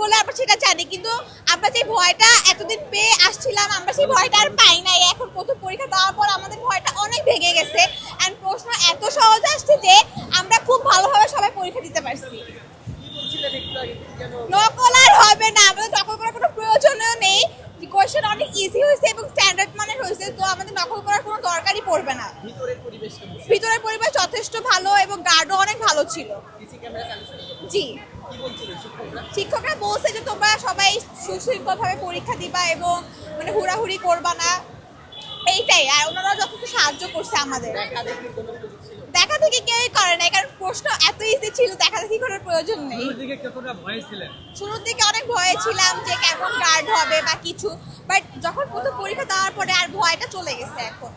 বলে আমরা সেটা জানি, কিন্তু আমরা যে ভয়টা এতদিন পেয়ে আসছিলাম আমরা সেই ভয়টা আর পাই নাই। এখন প্রথম পরীক্ষা দেওয়ার পর আমাদের ভয়টা অনেক ভেঙে গেছে, এন্ড প্রশ্ন এত সহজ আসছে যে আমরা খুব ভালোভাবে সবাই পরীক্ষা দিতে পারছি। নকল আর হবে না, আমাদের নকল করার কোনো প্রয়োজনও নেই। কোয়েশ্চেন অনেক ইজি হয়েছে এবং স্ট্যান্ডার্ড মানের হয়েছে, তো আমাদের নকল করার কোনো দরকারই পড়বে না। ভিতরের পরিবেশ যথেষ্ট ভালো এবং গার্ডও অনেক ভালো ছিল। জি, শিক্ষকরা বলছে যে তোমরা সবাই সুশৃঙ্খলভাবে পরীক্ষা দিবা এবং মানে হুড়াহুড়ি করবা না, এইটাই। আর ওনারা যথেষ্ট সাহায্য করছে আমাদের। দেখা দেখি কেউই করে নাই, কারণ প্রশ্ন এত ইজি ছিল, দেখা দেখি করার প্রয়োজন নেই। শুরুর দিকে অনেক ভয়ে ছিলাম যে কেমন গার্ড হবে বা কিছু, বাট যখন প্রথম পরীক্ষা দেওয়ার পরে আর ভয়টা চলে গেছে এখন।